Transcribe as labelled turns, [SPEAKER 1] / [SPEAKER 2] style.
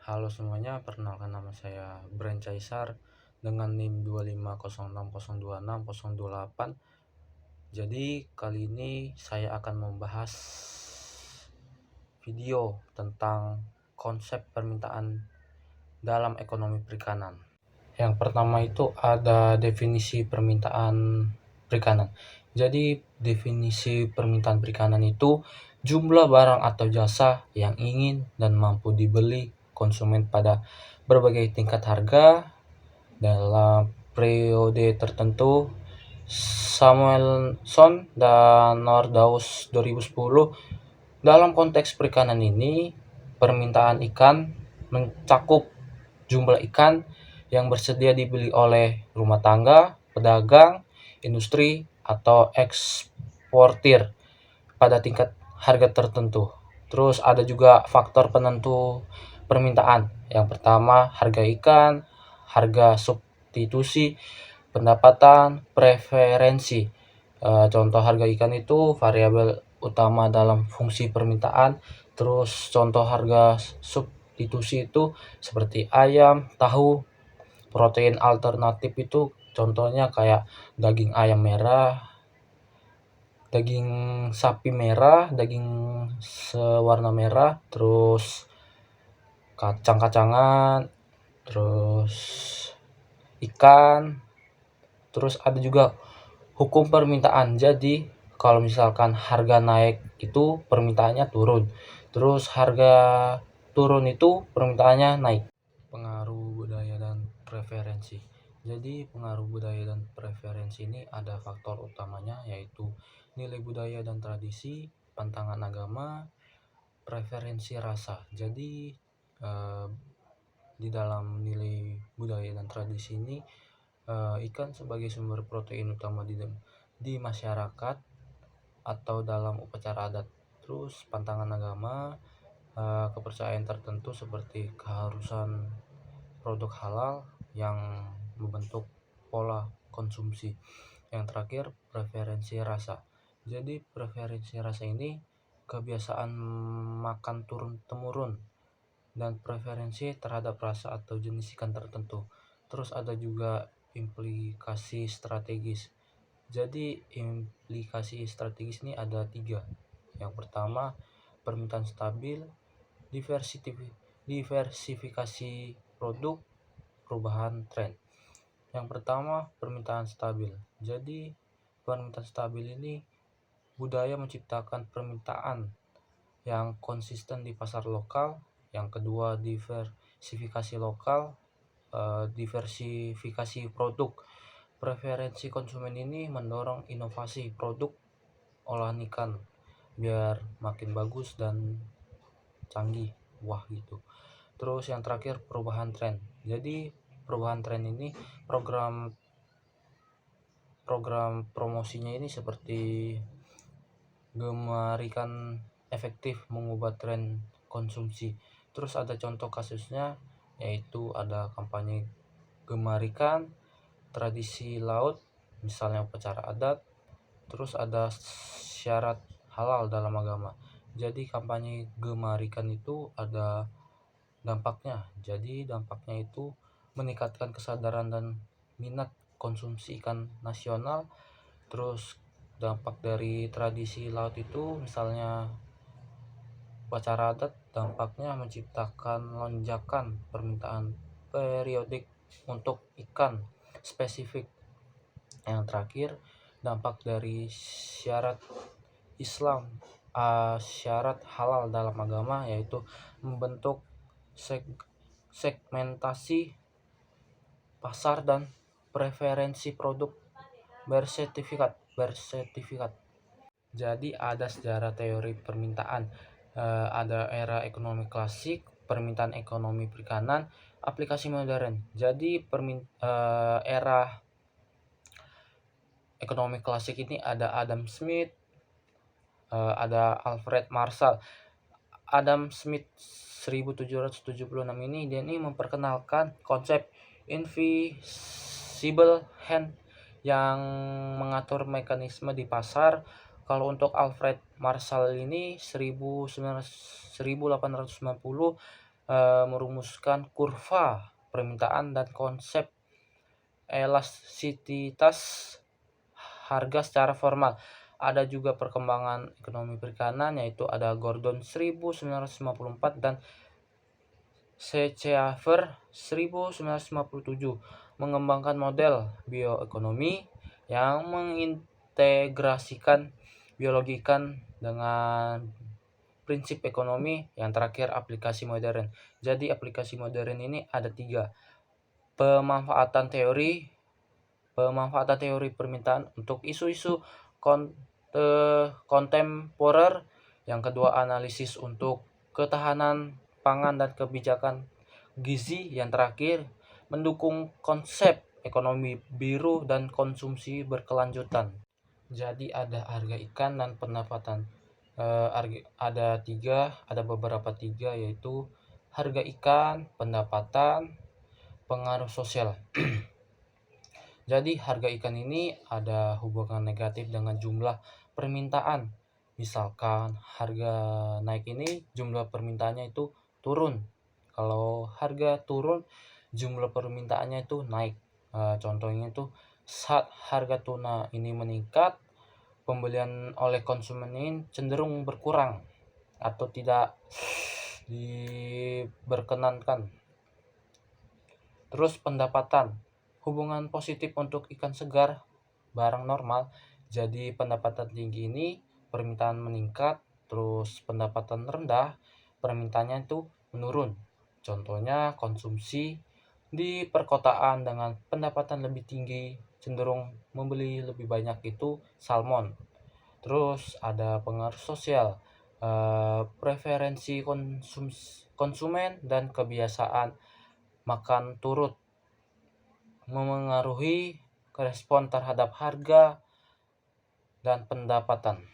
[SPEAKER 1] Halo semuanya, perkenalkan nama saya Brand Caesar dengan NIM 25060260028. Jadi kali ini saya akan membahas video tentang konsep permintaan dalam ekonomi perikanan. Yang pertama itu ada definisi permintaan perikanan. Jadi definisi permintaan perikanan itu jumlah barang atau jasa yang ingin dan mampu dibeli konsumen pada berbagai tingkat harga dalam periode tertentu. Samuelson dan Nordaus 2010. Dalam konteks perikanan ini, permintaan ikan mencakup jumlah ikan yang bersedia dibeli oleh rumah tangga, pedagang, industri, atau eksportir pada tingkat harga tertentu. Terus ada juga faktor penentu permintaan. Yang pertama, harga ikan, harga substitusi, pendapatan, preferensi. Contoh harga ikan itu variabel utama dalam fungsi permintaan. Terus contoh harga substitusi itu seperti ayam, tahu, protein alternatif itu contohnya kayak daging ayam merah, daging sapi merah, daging sewarna merah, terus kacang-kacangan, terus ikan, terus ada juga hukum permintaan. Jadi kalau misalkan harga naik itu permintaannya turun, terus harga turun itu permintaannya naik. Pengaruh budaya dan preferensi. Jadi pengaruh budaya dan preferensi ini ada faktor utamanya, yaitu nilai budaya dan tradisi, pantangan agama, preferensi rasa. Jadi di dalam nilai budaya dan tradisi ini, ikan sebagai sumber protein utama di masyarakat atau dalam upacara adat. Terus pantangan agama, kepercayaan tertentu seperti keharusan produk halal yang membentuk pola konsumsi. Yang terakhir, preferensi rasa. Jadi preferensi rasa ini kebiasaan makan turun-temurun dan preferensi terhadap rasa atau jenis ikan tertentu. Terus ada juga implikasi strategis. Jadi implikasi strategis ini ada 3. Yang pertama, permintaan stabil, diversifikasi produk, perubahan tren. Yang pertama, permintaan stabil. Jadi permintaan stabil ini budaya menciptakan permintaan yang konsisten di pasar lokal. Yang kedua, diversifikasi lokal, diversifikasi produk. Preferensi konsumen ini mendorong inovasi produk olahan ikan biar makin bagus dan canggih, wah gitu. Terus yang terakhir, perubahan tren. Jadi perubahan tren ini program promosinya ini seperti gemarikan efektif mengubah tren konsumsi. Terus ada contoh kasusnya, yaitu ada kampanye gemarikan tradisi laut, misalnya upacara adat. Terus ada syarat halal dalam agama. Jadi kampanye gemarikan itu ada dampaknya. Jadi dampaknya itu meningkatkan kesadaran dan minat konsumsi ikan nasional. Terus dampak dari tradisi laut itu misalnya upacara adat, dampaknya menciptakan lonjakan permintaan periodik untuk ikan spesifik. Yang terakhir, dampak dari syarat Islam, syarat halal dalam agama, yaitu membentuk segmentasi pasar dan preferensi produk bersertifikat. Jadi ada sejarah teori permintaan, ada era ekonomi klasik, permintaan ekonomi perikanan, aplikasi modern. Jadi era ekonomi klasik ini ada Adam Smith, ada Alfred Marshall. Adam Smith 1776 ini memperkenalkan konsep invisible hand yang mengatur mekanisme di pasar. Kalau untuk Alfred Marshall ini 1890 merumuskan kurva permintaan dan konsep elastisitas harga secara formal. Ada juga perkembangan ekonomi perikanan, yaitu ada Gordon 1954 dan Schaeffer 1957 mengembangkan model bioekonomi yang mengintegrasikan biologi ikan dengan prinsip ekonomi. Yang terakhir, aplikasi modern. Jadi aplikasi modern ini ada 3. Pemanfaatan teori permintaan untuk isu-isu kontemporer. Yang kedua, analisis untuk ketahanan pangan dan kebijakan gizi. Yang terakhir, mendukung konsep ekonomi biru dan konsumsi berkelanjutan. Jadi ada harga ikan dan pendapatan. Ada beberapa tiga, yaitu harga ikan, pendapatan, pengaruh sosial. Jadi harga ikan ini ada hubungan negatif dengan jumlah permintaan. Misalkan harga naik ini, jumlah permintaannya itu turun. Kalau harga turun, jumlah permintaannya itu naik. Contohnya itu saat harga tuna ini meningkat, pembelian oleh konsumen ini cenderung berkurang atau tidak diperkenankan. Terus pendapatan, hubungan positif untuk ikan segar, barang normal. Jadi pendapatan tinggi ini permintaan meningkat, terus pendapatan rendah permintaannya itu menurun. Contohnya konsumsi di perkotaan dengan pendapatan lebih tinggi cenderung membeli lebih banyak itu salmon. Terus ada pengaruh sosial, preferensi konsumen dan kebiasaan makan turut memengaruhi respon terhadap harga dan pendapatan.